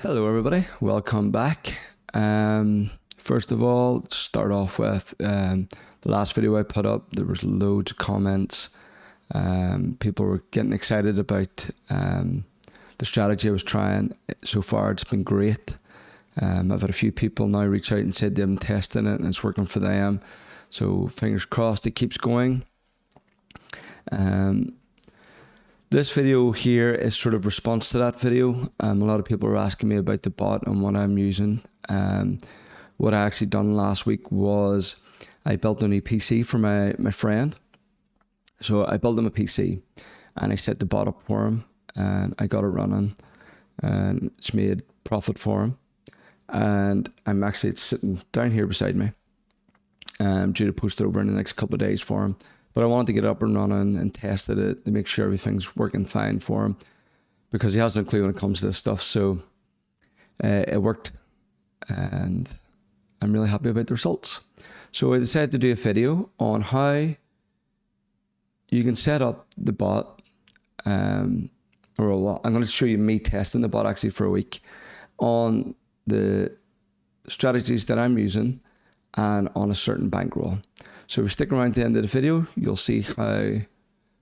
Hello everybody, welcome back. First of all, start off with the last video I put up. There was loads of comments. People were getting excited about the strategy I was trying. So far it's been great. I've had a few people now reach out and said they've been testing it and it's working for them. So fingers crossed it keeps going. This video here is sort of response to that video. A lot of people are asking me about the bot and what I'm using. What I actually done last week was I built a new PC for my friend. So I built him a PC and I set the bot up for him and I got it running and it's made profit for him. And it's sitting down here beside me. I'm due to post it over in the next couple of days for him. But I wanted to get it up and running and tested it to make sure everything's working fine for him because he has no clue when it comes to this stuff. So it worked and I'm really happy about the results. So I decided to do a video on how you can set up the bot. I'm going to show you me testing the bot actually for a week on the strategies that I'm using and on a certain bankroll. So if you stick around to the end of the video, you'll see how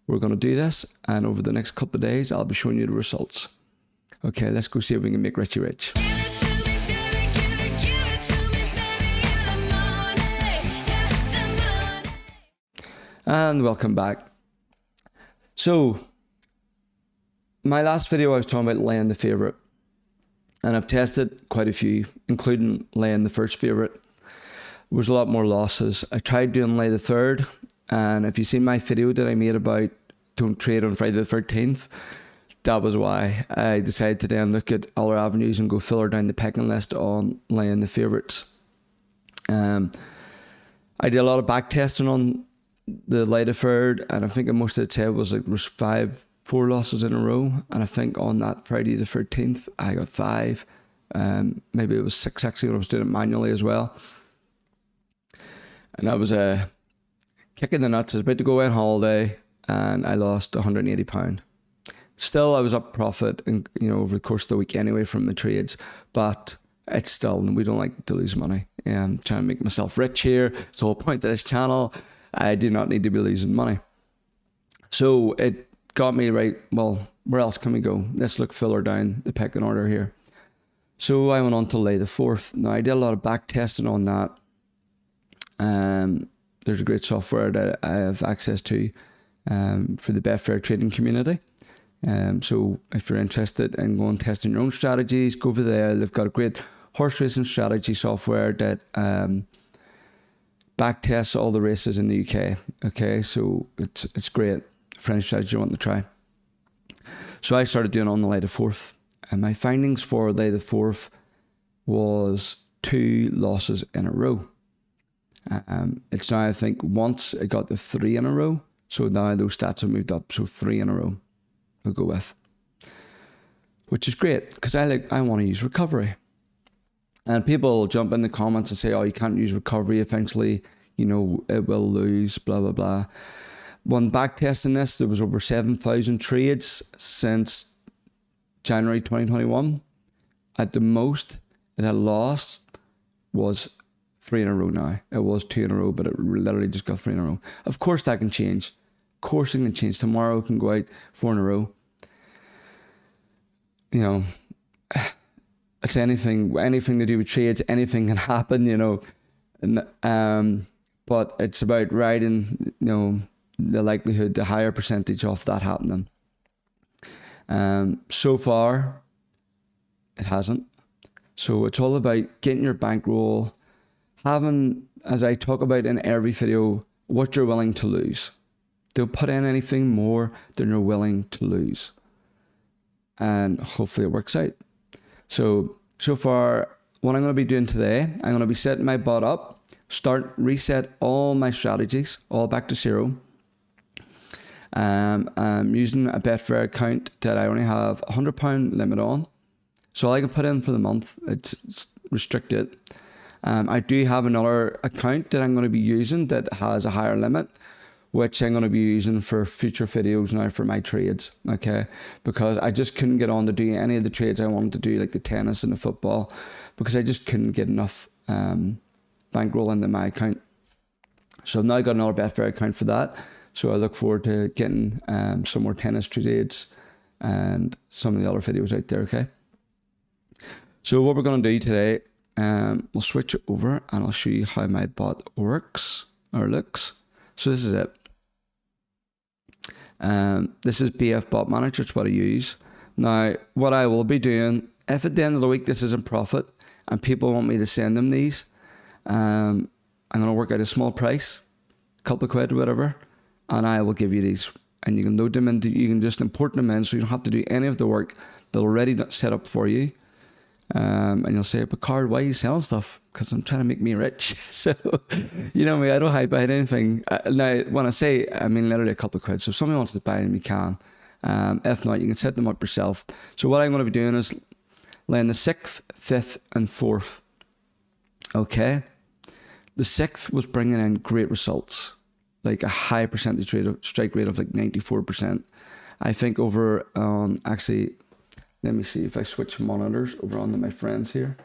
we're going to do this. And over the next couple of days, I'll be showing you the results. Okay, let's go see if we can make Richie rich. And welcome back. So, my last video I was talking about laying the favourite. And I've tested quite a few, including laying the first favourite. There was a lot more losses. I tried doing lay the third, and if you seen my video that I made about don't trade on Friday the 13th, that was why I decided to then look at other avenues and go further down the pecking list on laying the favourites. I did a lot of back testing on the lay the third, and I think most of the tail was like there was 4 losses in a row, and I think on that Friday the 13th I got 5. Maybe it was 6 actually when I was doing it manually as well. And I was kicking the nuts. I was about to go on holiday and I lost £180. Still, I was up profit over the course of the week anyway from the trades. But it's still, we don't like to lose money. I'm trying to make myself rich here. It's the whole point of this channel. I do not need to be losing money. So it got me right, well, where else can we go? Let's look further down the pecking order here. So I went on to lay the fourth. Now I did a lot of back testing on that. There's a great software that I have access to for the Betfair Trading community. So if you're interested in going testing your own strategies, go over there. They've got a great horse racing strategy software that back tests all the races in the UK. Okay, so it's great for any strategy you want to try. So I started doing on the lay the fourth, and my findings for lay the fourth was 2 losses in a row. It's now, I think, once it got to 3 in a row. So now those stats have moved up. So 3 in a row we'll go with. Which is great because I want to use recovery. And people jump in the comments and say, oh, you can't use recovery. Eventually, it will lose, blah, blah, blah. When back testing this, there was over 7,000 trades since January 2021. At the most, it had lost was 3 in a row now. It was 2 in a row, but it literally just got 3 in a row. Of course that can change. Of course it can change. Tomorrow it can go out 4 in a row. It's anything to do with trades. Anything can happen, but it's about riding, the likelihood, the higher percentage of that happening. So far, it hasn't. So it's all about getting your bankroll, having, as I talk about in every video, what you're willing to lose. Don't put in anything more than you're willing to lose. And hopefully it works out. So far, what I'm going to be doing today, I'm going to be setting my bot up, reset all my strategies, all back to 0. I'm using a Betfair account that I only have a £100 limit on. So all I can put in for the month, it's restricted. I do have another account that I'm going to be using that has a higher limit, which I'm going to be using for future videos now for my trades, okay? Because I just couldn't get on to do any of the trades I wanted to do, like the tennis and the football, because I just couldn't get enough bankroll into my account. So I've now got another Betfair account for that. So I look forward to getting some more tennis trades and some of the other videos out there, okay? So what we're going to do today, we'll switch it over and I'll show you how my bot works or looks. So this is it. This is BF Bot Manager. It's what I use. Now, what I will be doing, if at the end of the week this isn't profit and people want me to send them these, I'm going to work out a small price, a couple of quid or whatever, and I will give you these. And you can load them in, you can just import them in so you don't have to do any of the work. They're already set up for you. And you'll say, but Card, why are you selling stuff? Because I'm trying to make me rich. So, you know me, I don't hide behind anything. Now, when I say, I mean literally a couple of quid. So if somebody wants to buy them, you can. If not, you can set them up yourself. So what I'm going to be doing is laying the 6th, 5th, and 4th. Okay. The 6th was bringing in great results, like a high percentage rate of strike rate of like 94%. I think over actually, let me see if I switch monitors over onto my friends here.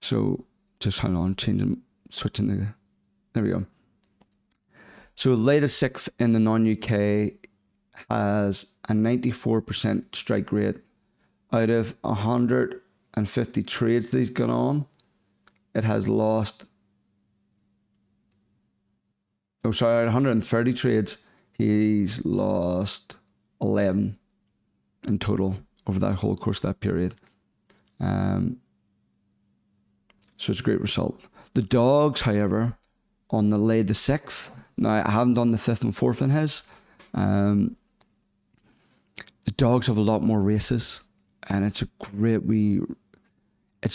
So just hang on, switching there we go. So latest 6th in the non-UK has a 94% strike rate. Out of 150 trades that he's gone on, it has lost, 130 trades, he's lost 11 in total over that whole course of that period. So it's a great result. The dogs, however, on the 6th, now I haven't done the 5th and 4th in his, the dogs have a lot more races, and it's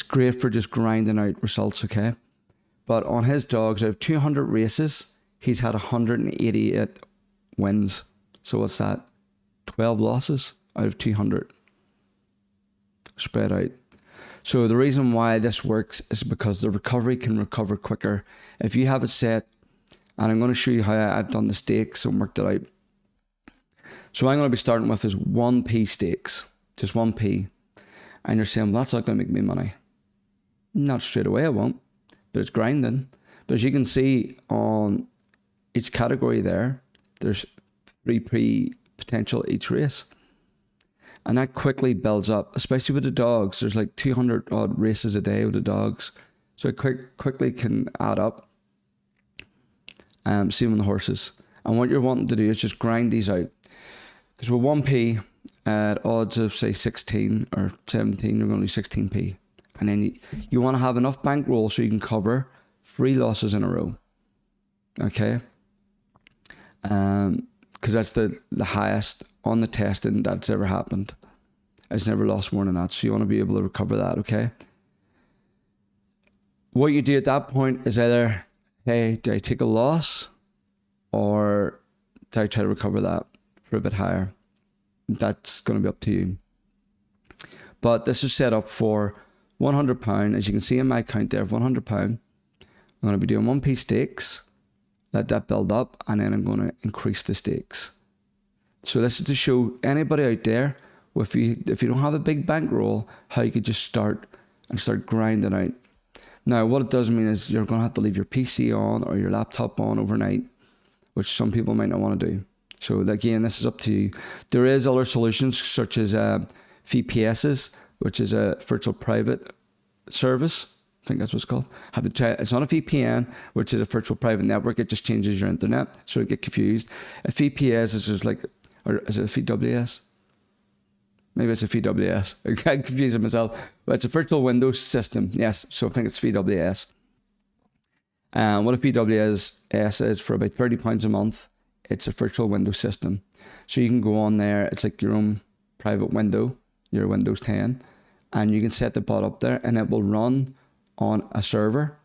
great for just grinding out results, okay? But on his dogs, out of 200 races, he's had 188 wins. So what's that? 12 losses out of 200 spread out. So the reason why this works is because the recovery can recover quicker. If you have it set, and I'm going to show you how I've done the stakes and worked it out. So I'm going to be starting with is 1p stakes, just 1p. And you're saying, well, that's not going to make me money. Not straight away, it won't, but it's grinding. But as you can see on each category there, there's 3p potential each race. And that quickly builds up, especially with the dogs. There's like 200 odd races a day with the dogs. So it quickly can add up. Same with the horses. And what you're wanting to do is just grind these out. Because with 1p at odds of say 16 or 17, you're going to do 16p. And then you want to have enough bankroll so you can cover 3 losses in a row. Okay? Because that's the highest on the testing that's ever happened. It's never lost more than that. So you want to be able to recover that, okay? What you do at that point is either, hey, do I take a loss or do I try to recover that for a bit higher? That's going to be up to you. But this is set up for £100. As you can see in my account there of £100, I'm going to be doing 1p stakes, let that build up, and then I'm going to increase the stakes. So this is to show anybody out there, if you don't have a big bankroll, how you could just start grinding out. Now, what it does mean is you're going to have to leave your PC on or your laptop on overnight, which some people might not want to do. So again, this is up to you. There is other solutions such as VPSs, which is a virtual private service. I think that's what it's called. Have to try it. It's not a VPN, which is a virtual private network. It just changes your internet, so you get confused. A VPS is just like, or is it a VWS? Maybe it's a VWS. I'm confusing myself. But it's a virtual Windows system. Yes, so I think it's VWS. What a VWS is for about £30 a month. It's a virtual Windows system. So you can go on there. It's like your own private window, your Windows 10. And you can set the bot up there and it will run on a server.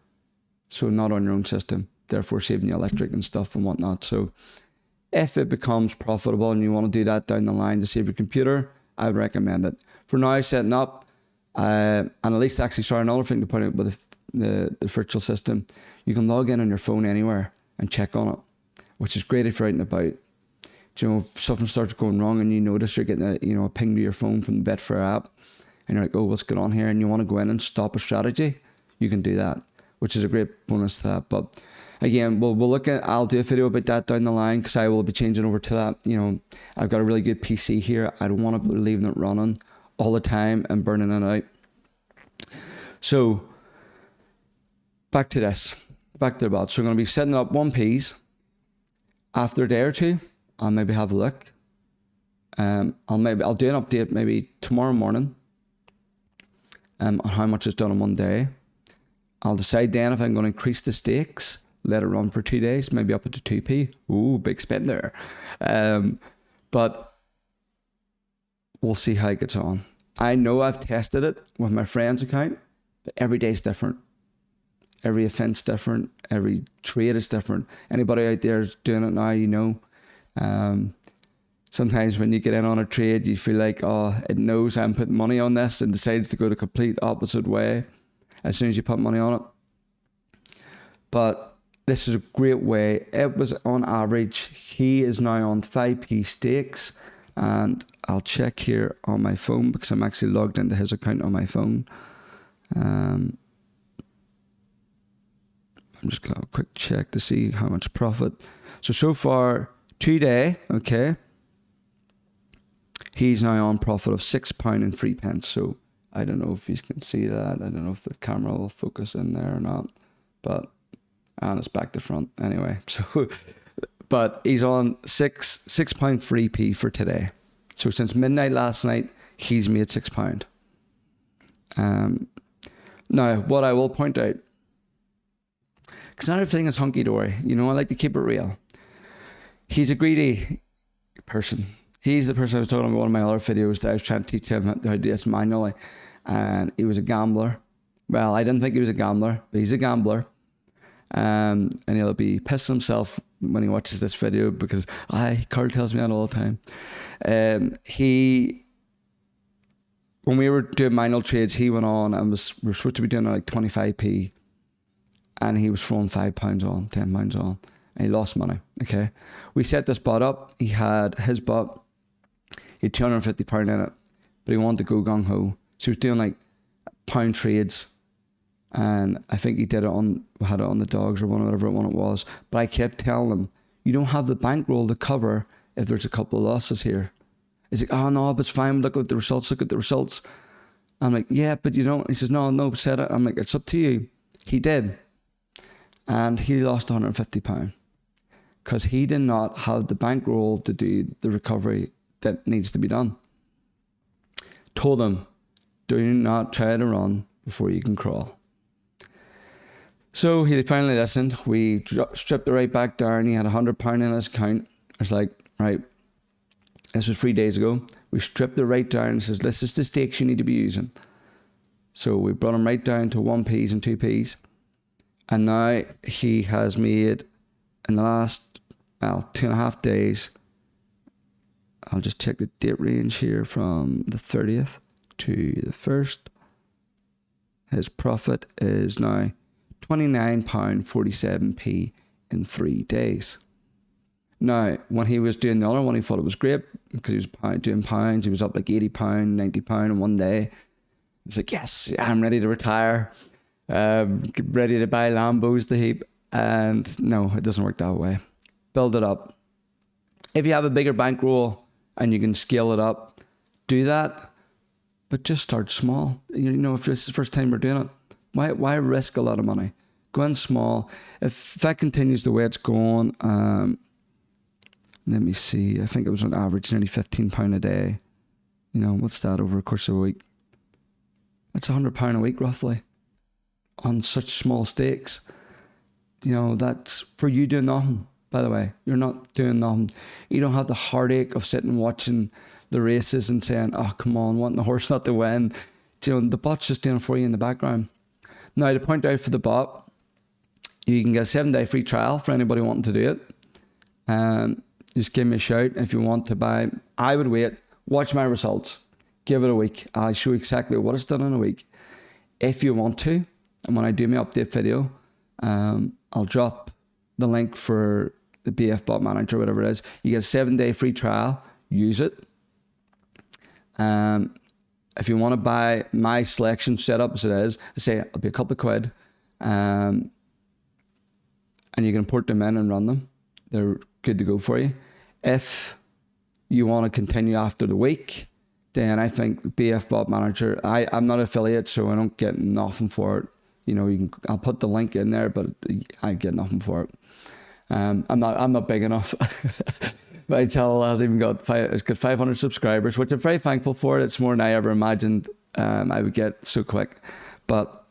So not on your own system. Therefore saving you electric and stuff and whatnot. So if it becomes profitable and you want to do that down the line to save your computer, I would recommend it. For now, setting up, and at least actually, sorry, another thing to point out with the virtual system, you can log in on your phone anywhere and check on it. which is great if you're out and about. If something starts going wrong and you notice you're getting a ping to your phone from the Betfair app, and you're like, oh, what's going on here? And you want to go in and stop a strategy, you can do that, which is a great bonus to that. But again, I'll do a video about that down the line, because I will be changing over to that. I've got a really good PC here. I don't want to be leaving it running all the time and burning it out. So back to the bot. So I'm going to be setting up 1Ps. After a day or two, I'll maybe have a look. I'll do an update maybe tomorrow morning on how much is done in one day. I'll decide then if I'm going to increase the stakes, let it run for 2 days, maybe up to 2p. Ooh, big spend there. But we'll see how it gets on. I know I've tested it with my friend's account, but every day is different. Every offense different. Every trade is different. Anybody out there is doing it now, sometimes when you get in on a trade, you feel like, oh, it knows I'm putting money on this, and decides to go the complete opposite way as soon as you put money on it. But this is a great way. It was on average, he is now on 5p stakes, and I'll check here on my phone because I'm actually logged into his account on my phone. I'm just going to have a quick check to see how much profit. So far, today, okay, he's now on profit of £6.03. So I don't know if you can see that. I don't know if the camera will focus in there or not. And it's back to front anyway. So, but he's on £6.3p for today. So since midnight last night, he's made £6. Now, what I will point out, because not everything is hunky-dory. I like to keep it real. He's a greedy person. He's the person I was talking about in one of my other videos that I was trying to teach him how to do this manually. And he was a gambler. Well, I didn't think he was a gambler, but he's a gambler. And he'll be pissed himself when he watches this video because Carl tells me that all the time. When we were doing manual trades, he went on and we were supposed to be doing like 25p. And he was throwing £5 on, £10 on. And he lost money, okay? We set this bot up. He had his bot. He had £250 in it. But he wanted to go gung-ho. So he was doing like pound trades. And I think he had it on the dogs or whatever one it was. But I kept telling him, you don't have the bankroll to cover if there's a couple of losses here. He's like, oh no, but it's fine. Look at the results. I'm like, yeah, but you don't. He says, no, set it. I'm like, it's up to you. He did. And he lost £150 because he did not have the bankroll to do the recovery that needs to be done. Told him, do not try to run before you can crawl. So he finally listened. We stripped it right back down. He had £100 in his account. I was like, right, this was 3 days ago. We stripped it right down and says, this is the stakes you need to be using. So we brought him right down to 1p's and 2p's. And now he has made, in the last, 2.5 days, I'll just check the date range here from the 30th to the 1st. His profit is now £29.47p in 3 days. Now, when he was doing the other one, he thought it was great because he was doing pounds. He was up like £80, £90 in one day. He's like, yes, I'm ready to retire. Ready to buy Lambos to heap. And no, it doesn't work that way. Build it up. If you have a bigger bankroll and you can scale it up, do that. But just start small. If this is the first time we're doing it, why risk a lot of money? Go in small. If that continues the way it's going, let me see. I think it was on average nearly £15 a day. What's that over the course of a week? That's £100 a week roughly. On such small stakes. That's for you doing nothing, by the way. You're not doing nothing. You don't have the heartache of sitting watching the races and saying, oh, come on, wanting the horse not to win. The bot's just doing it for you in the background. Now, to point out for the bot, you can get a 7-day free trial for anybody wanting to do it. Just give me a shout if you want to buy. I would wait. Watch my results. Give it a week. I'll show you exactly what it's done in a week. If you want to, and when I do my update video, I'll drop the link for the BF Bot Manager, whatever it is. You get a 7-day free trial. Use it. If you want to buy my selection setup as it is, I say it'll be a couple of quid. And you can import them in and run them. They're good to go for you. If you want to continue after the week, then I think BF Bot Manager, I'm not an affiliate, so I don't get nothing for it. You know, I'll put the link in there, but I get nothing for it. I'm not big enough. My channel has even it's got 500 subscribers, which I'm very thankful for. It's more than I ever imagined I would get so quick. But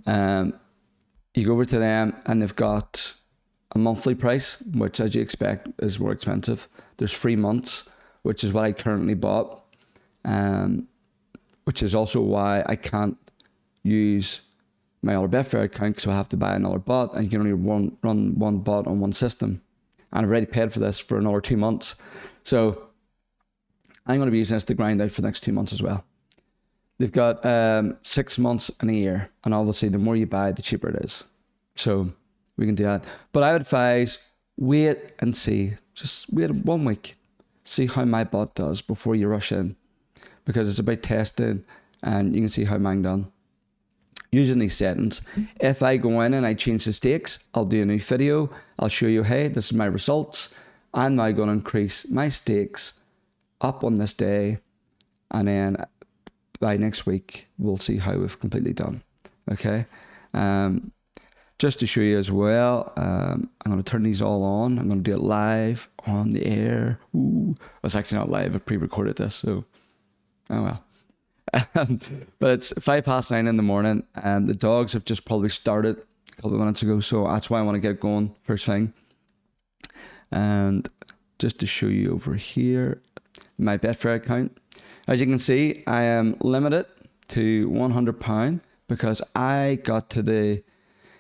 you go over to them and they've got a monthly price, which as you expect is more expensive. There's 3 months, which is what I currently bought, which is also why I can't use my other Betfair account, so I have to buy another bot, and you can only run one bot on one system. And I've already paid for this for another 2 months. So I'm going to be using this to grind out for the next 2 months as well. They've got 6 months and a year. And obviously, the more you buy, the cheaper it is. So we can do that. But I would advise, wait and see. Just wait 1 week. See how my bot does before you rush in. Because it's about testing, and you can see how mine done. Using these settings, if I go in and I change the stakes, I'll do a new video. I'll show you, hey, this is my results. I'm now going to increase my stakes up on this day. And then by next week, we'll see how we've completely done. Okay. Just to show you as well, I'm going to turn these all on. I'm going to do it live on the air. Ooh, it's actually not live. I pre-recorded this, so oh well. But it's 9:05 in the morning, and the dogs have just probably started a couple of minutes ago, so that's why I want to get going first thing. And just to show you over here, my Betfair account, as you can see, I am limited to £100 because I got to the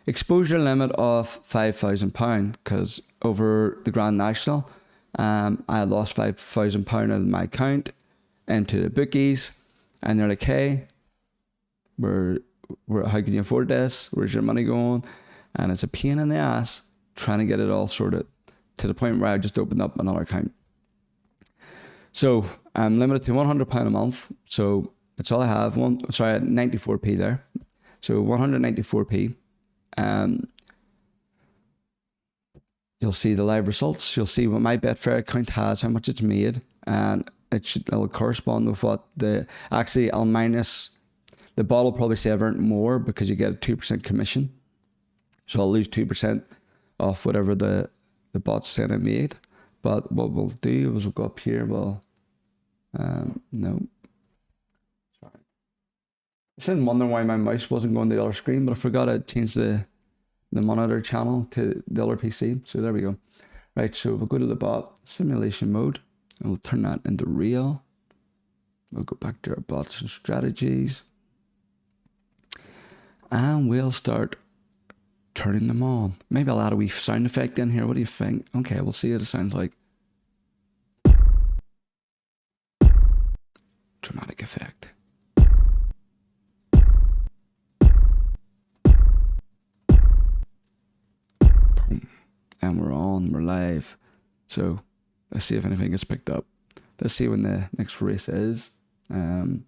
exposure limit of £5,000, because over the Grand National, I had lost £5,000 out of my account into the bookies. And they're like, hey, how can you afford this? Where's your money going? And it's a pain in the ass trying to get it all sorted, to the point where I just opened up another account. So I'm limited to £100 a month. So that's all I have. 94p there. So 194p. You'll see the live results. You'll see what my Betfair account has, how much it's made, and it'll correspond with what I'll minus, the bot will probably say I've earned more because you get a 2% commission. So I'll lose 2% off whatever the bot's saying I made. But what we'll do is we'll go up here, no. Sorry. I was wondering why my mouse wasn't going to the other screen, but I forgot I changed the monitor channel to the other PC. So there we go. Right, so we'll go to the bot simulation mode. And we'll turn that into real. We'll go back to our bots and strategies. And we'll start turning them on. Maybe I'll add a wee sound effect in here. What do you think? Okay, we'll see what it sounds like. Dramatic effect. Boom. And we're on. We're live. So let's see if anything gets picked up. Let's see when the next race is. 9:10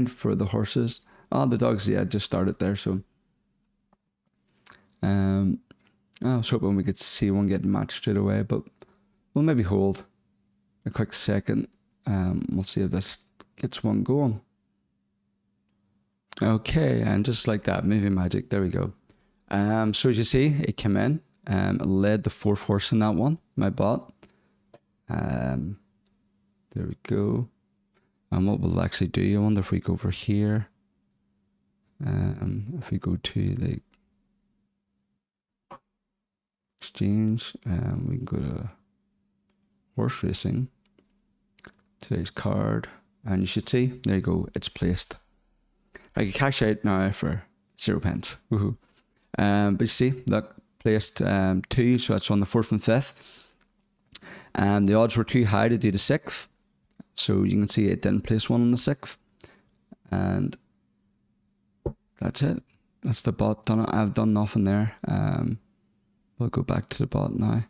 for the horses. Oh, the dogs, yeah, just started there. So I was hoping we could see one get matched straight away, but we'll maybe hold a quick second. We'll see if this gets one going. Okay, and just like that, movie magic. There we go. So as you see, it came in. Led the 4th horse in that one, my bot. There we go. And what we'll actually do, I wonder if we go over here. If we go to the exchange, we can go to horse racing. Today's card, and you should see, there you go, it's placed. I can cash out now for 0 pence. Woohoo. But you see, look, placed 2, so that's on the 4th and 5th. And the odds were too high to do the 6th. So you can see it didn't place one on the 6th. And that's it. That's the bot done it. I've done nothing there. We'll go back to the bot now.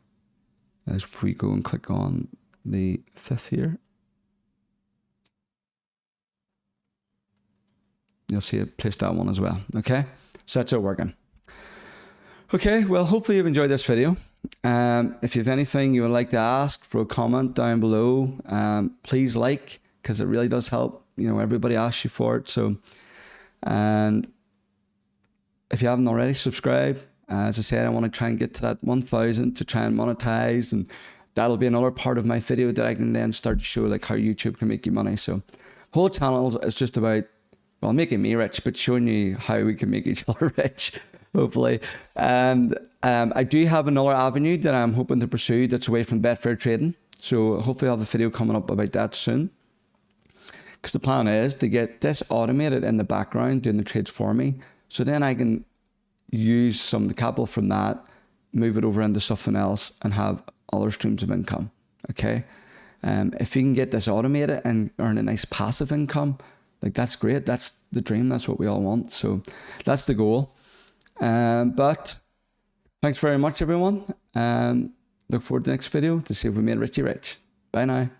If we go and click on the 5th here, you'll see it placed that one as well. Okay, so that's it working. Okay, well, hopefully you've enjoyed this video. If you have anything you would like to ask, throw a comment down below. Please like, because it really does help. You know, everybody asks you for it. So, and if you haven't already, subscribe. As I said, I want to try and get to that 1,000 to try and monetize, and that'll be another part of my video that I can then start to show like how YouTube can make you money. So, whole channel is just about, well, making me rich, but showing you how we can make each other rich, hopefully. And I do have another avenue that I'm hoping to pursue that's away from Betfair trading. So hopefully I'll have a video coming up about that soon. Because the plan is to get this automated in the background, doing the trades for me. So then I can use some of the capital from that, move it over into something else, and have other streams of income. Okay. If you can get this automated and earn a nice passive income, like that's great. That's the dream. That's what we all want. So that's the goal. But thanks very much, everyone. Look forward to the next video to see if we made Richie rich. Bye now.